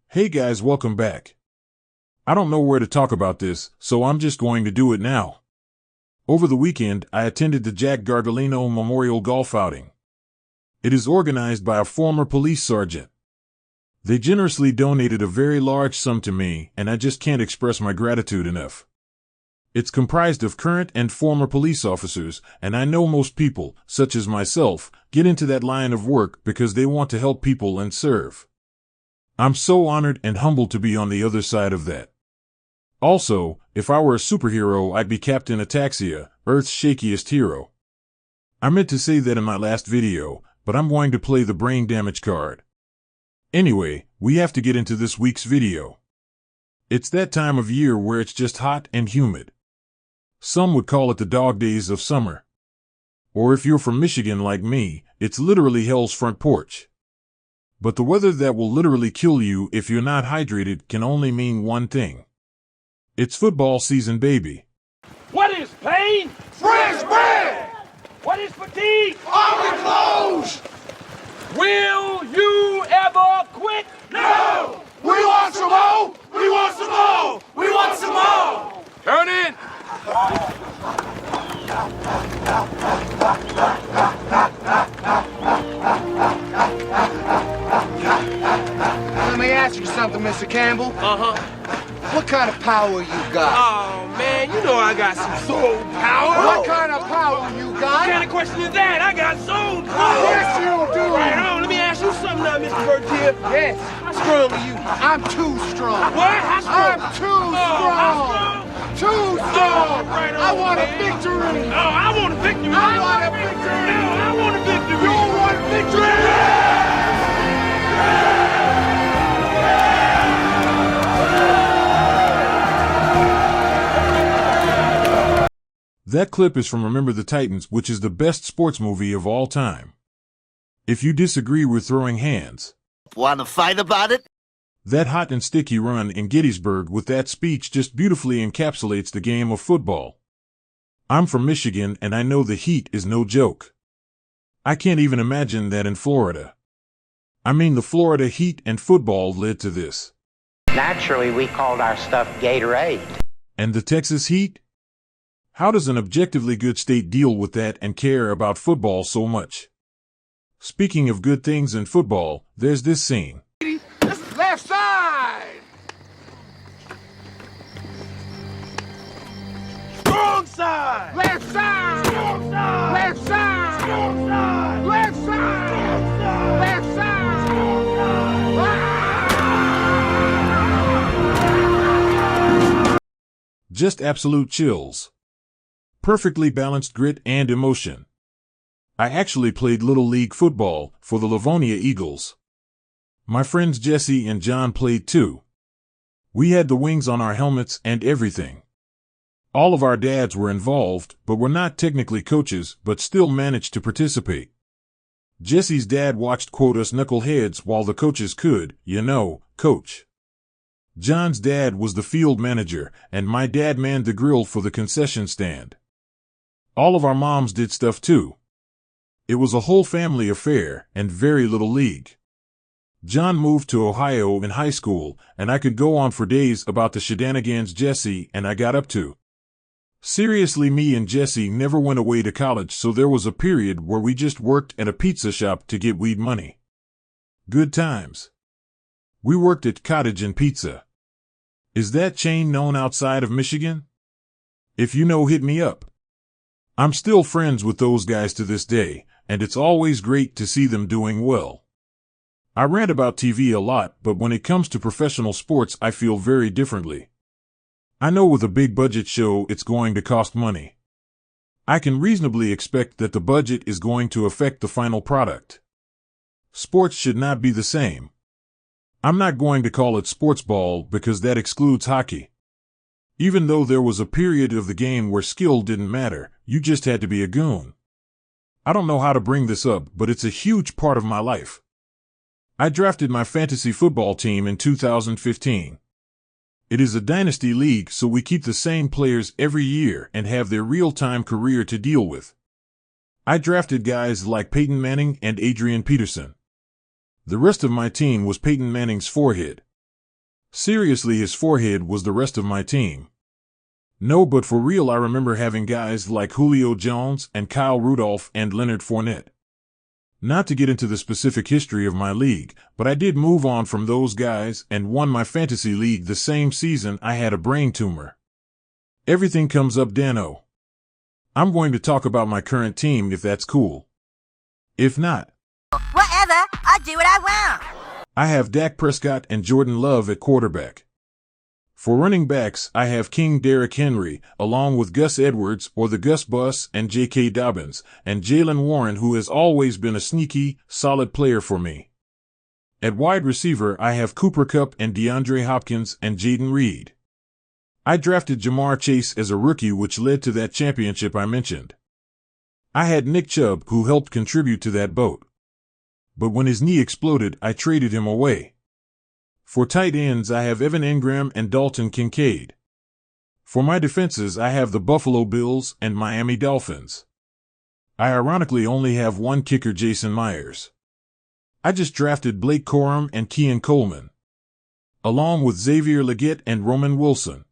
Hey guys, welcome back. I don't know where to talk about this, so I'm just going to do it now. Over the weekend, I attended the Jack Gargalino Memorial Golf Outing. It is organized by a former police sergeant. They generously donated a very large sum to me, and I just can't express my gratitude enough. It's comprised of current and former police officers, and I know most people, such as myself, get into that line of work because they want to help people and serve. I'm so honored and humbled to be on the other side of that. Also, if I were a superhero, I'd be Captain Ataxia, Earth's shakiest hero. I meant to say that in my last video, but I'm going to play the brain damage card. Anyway, we have to get into this week's video. It's that time of year where it's just hot and humid. Some would call it the dog days of summer. Or if you're from Michigan like me, it's literally hell's front porch. But the weather that will literally kill you if you're not hydrated can only mean one thing. It's football season, baby. What is pain? Fresh bread! What is fatigue? Army clothes! Will you ever quit? No! We want some more! We want some more! We want some more! Turn in. Let me ask you something, Mr. Campbell. What kind of power you got? Oh, man, you know I got some soul power. What kind of power you What got? kind of question is that? I got soul power. Yes, you do. Right on. Let me ask you something now, Mr. Bertier. Yes, How strong are you? I'm too strong. What? How strong? I'm too How strong. strong? Too strong. right on, I want a man. victory. Oh, I want a victory. I want a victory. No, I want a victory. You want victory? That clip is from Remember the Titans, which is the best sports movie of all time. If you disagree, we're throwing hands. Want to fight about it? That hot and sticky run in Gettysburg with that speech just beautifully encapsulates the game of football. I'm from Michigan, and I know the heat is no joke. I can't even imagine that in Florida. I mean, the Florida heat and football led to this. Naturally, we called our stuff Gatorade. And the Texas heat? How does an objectively good state deal with that and care about football so much? Speaking of good things in football, there's this scene. Left side. Strong side. Left side. Strong side. Left side. Strong side. Left side. Strong side. Left side. Strong side. Just absolute chills. Perfectly balanced grit and emotion. I actually played Little League football for the Livonia Eagles. My friends Jesse and John played too. We had the wings on our helmets and everything. All of our dads were involved, but were not technically coaches, but still managed to participate. Jesse's dad watched us knuckleheads while the coaches could, coach. John's dad was the field manager, and my dad manned the grill for the concession stand. All of our moms did stuff too. It was a whole family affair, and very little league. John moved to Ohio in high school, and I could go on for days about the shenanigans Jesse and I got up to. Seriously, me and Jesse never went away to college, so there was a period where we just worked at a pizza shop to get weed money. Good times. We worked at Cottage and Pizza. Is that chain known outside of Michigan? If you know, hit me up. I'm still friends with those guys to this day, and it's always great to see them doing well. I rant about TV a lot, but when it comes to professional sports, I feel very differently. I know with a big budget show, it's going to cost money. I can reasonably expect that the budget is going to affect the final product. Sports should not be the same. I'm not going to call it sports ball because that excludes hockey. Even though there was a period of the game where skill didn't matter, you just had to be a goon. I don't know how to bring this up, but it's a huge part of my life. I drafted my fantasy football team in 2015. It is a dynasty league, so we keep the same players every year and have their real-time career to deal with. I drafted guys like Peyton Manning and Adrian Peterson. The rest of my team was Peyton Manning's forehead. Seriously, his forehead was the rest of my team. No, but for real, I remember having guys like Julio Jones and Kyle Rudolph and Leonard Fournette. Not to get into the specific history of my league, but I did move on from those guys and won my fantasy league the same season I had a brain tumor. Everything comes up, Dano. I'm going to talk about my current team if that's cool. If not, Whatever, I do what I want. I have Dak Prescott and Jordan Love at quarterback. For running backs, I have King Derrick Henry, along with Gus Edwards or the Gus Bus and J.K. Dobbins, and Jaylen Warren, who has always been a sneaky, solid player for me. At wide receiver, I have Cooper Kupp and DeAndre Hopkins and Jaden Reed. I drafted Jamar Chase as a rookie, which led to that championship I mentioned. I had Nick Chubb, who helped contribute to that boat. But when his knee exploded, I traded him away. For tight ends, I have Evan Engram and Dalton Kincaid. For my defenses, I have the Buffalo Bills and Miami Dolphins. I ironically only have one kicker, Jason Myers. I just drafted Blake Corum and Keon Coleman, along with Xavier Legette and Roman Wilson.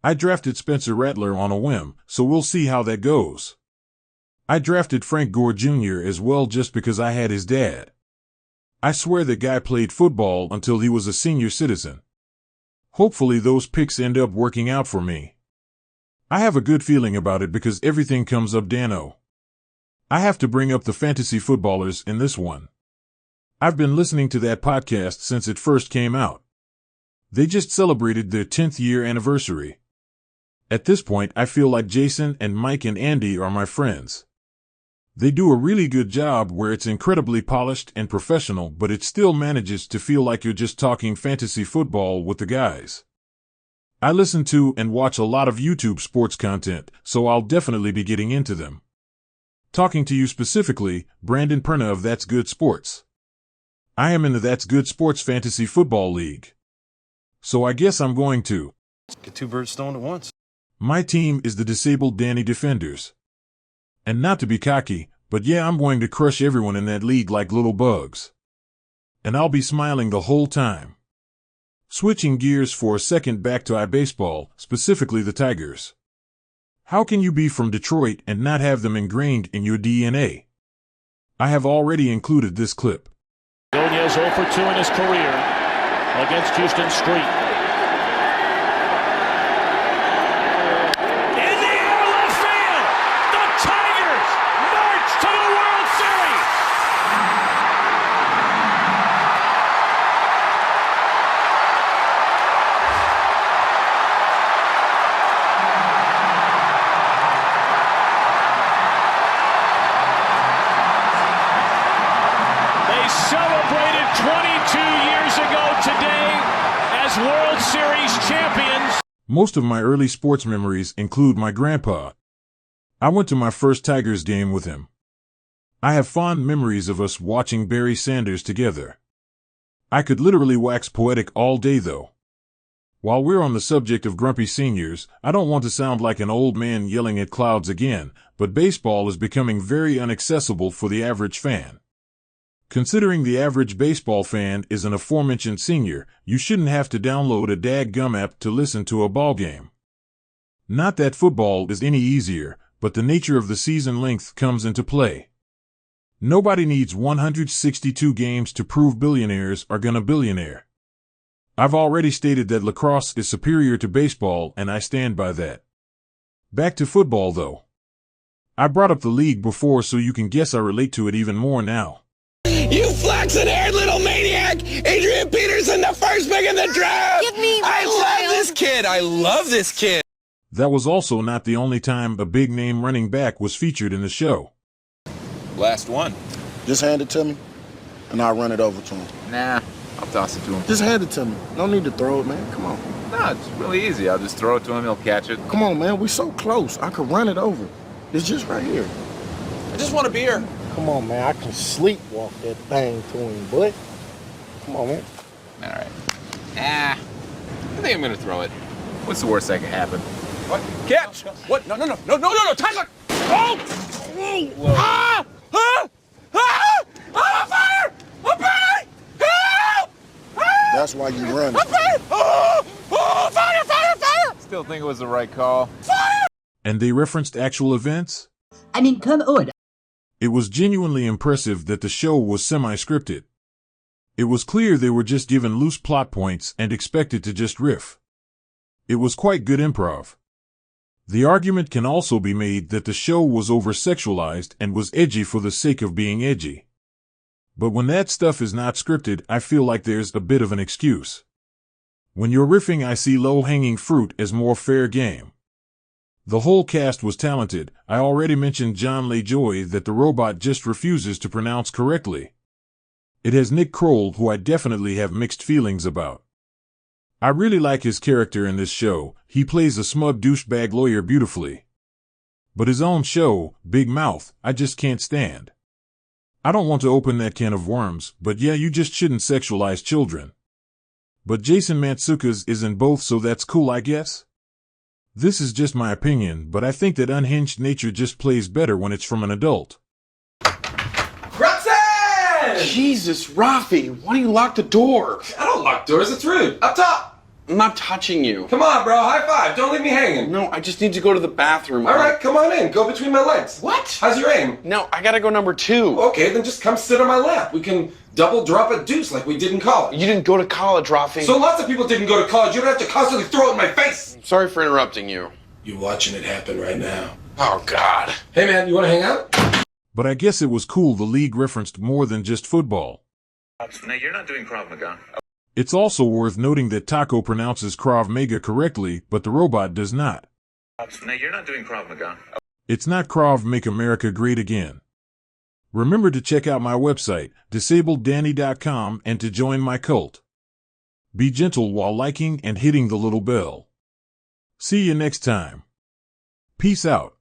I drafted Spencer Rattler on a whim, so we'll see how that goes. I drafted Frank Gore Jr. as well just because I had his dad. I swear that guy played football until he was a senior citizen. Hopefully those picks end up working out for me. I have a good feeling about it because everything comes up, Dano. I have to bring up the fantasy footballers in this one. I've been listening to that podcast since it first came out. They just celebrated their 10th year anniversary. At this point, I feel like Jason and Mike and Andy are my friends. They do a really good job where it's incredibly polished and professional, but it still manages to feel like you're just talking fantasy football with the guys. I listen to and watch a lot of YouTube sports content, so I'll definitely be getting into them. Talking to you specifically, Brandon Perna of That's Good Sports. I am in the That's Good Sports Fantasy Football League. So I guess I'm going to get two birds stoned at once. My team is the Disabled Danny Defenders. And not to be cocky, but yeah, I'm going to crush everyone in that league like little bugs. And I'll be smiling the whole time. Switching gears for a second back to iBaseball, specifically the Tigers. How can you be from Detroit and not have them ingrained in your DNA? I have already included this clip. Nunez 0 for 2 in his career against Houston Street. Celebrated 22 years ago today as World Series champions. Most of my early sports memories include my grandpa. I went to my first Tigers game with him. I have fond memories of us watching Barry Sanders together. I could literally wax poetic all day though. While we're on the subject of grumpy seniors, I don't want to sound like an old man yelling at clouds again, but baseball is becoming very inaccessible for the average fan. Considering the average baseball fan is an aforementioned senior, you shouldn't have to download a dadgum app to listen to a ball game. Not that football is any easier, but the nature of the season length comes into play. Nobody needs 162 games to prove billionaires are gonna billionaire. I've already stated that lacrosse is superior to baseball, and I stand by that. Back to football though. I brought up the league before, so you can guess I relate to it even more now. You flaxen-haired little maniac! Adrian Peterson, the first pick in the draft! Give me my I love child. this kid! I love this kid! That was also not the only time a big-name running back was featured in the show. Last one. Just hand it to me, and I'll run it over to him. Nah, I'll toss it to him. Just hand it to me. No need to throw it, man. Come on. Nah, it's really easy. I'll just throw it to him. He'll catch it. Come on, man. We're so close. I could run it over. It's just right here. I just want a beer. Come on, man. I can sleepwalk that thing to him, but come on, man. All right. I think I'm gonna throw it. What's the worst that could happen? What? Catch! What? No, Tyler! Oh! Whoa. Ah! Ah! Ah! I'm on fire! I'm burning! Help! Ah! That's why you run. Still think it was the right call. And they referenced actual events? I mean, come on. It was genuinely impressive that the show was semi-scripted. It was clear they were just given loose plot points and expected to just riff. It was quite good improv. The argument can also be made that the show was over-sexualized and was edgy for the sake of being edgy. But when that stuff is not scripted, I feel like there's a bit of an excuse. When you're riffing, I see low-hanging fruit as more fair game. The whole cast was talented. I already mentioned John LaJoy that the robot just refuses to pronounce correctly. It has Nick Kroll, who I definitely have mixed feelings about. I really like his character in this show. He plays a smug douchebag lawyer beautifully. But his own show, Big Mouth, I just can't stand. I don't want to open that can of worms, but yeah, you just shouldn't sexualize children. But Jason Mantzoukas is in both, so that's cool, I guess? This is just my opinion, but I think that unhinged nature just plays better when it's from an adult. Jesus, Rafi, why do you lock the door? I don't lock doors, it's rude. Up top! I'm not touching you. Come on, bro, high five. Don't leave me hanging. No, I just need to go to the bathroom. All right, come on in. Go between my legs. What? How's your aim? No, I gotta go number 2. Okay, then just come sit on my lap. We can double drop a deuce like we did in college. You didn't go to college, Rafi. So lots of people didn't go to college. You don't have to constantly throw it in my face. Sorry for interrupting you. You're watching it happen right now. Oh, God. Hey, man, you want to hang out? But I guess it was cool the league referenced more than just football. No, you're not doing Krav Maga. It's also worth noting that Taco pronounces Krav Maga correctly, but the robot does not. No, you're not doing Krav Maga. It's not Krav Make America Great Again. Remember to check out my website, disableddanny.com, and to join my cult. Be gentle while liking and hitting the little bell. See you next time. Peace out.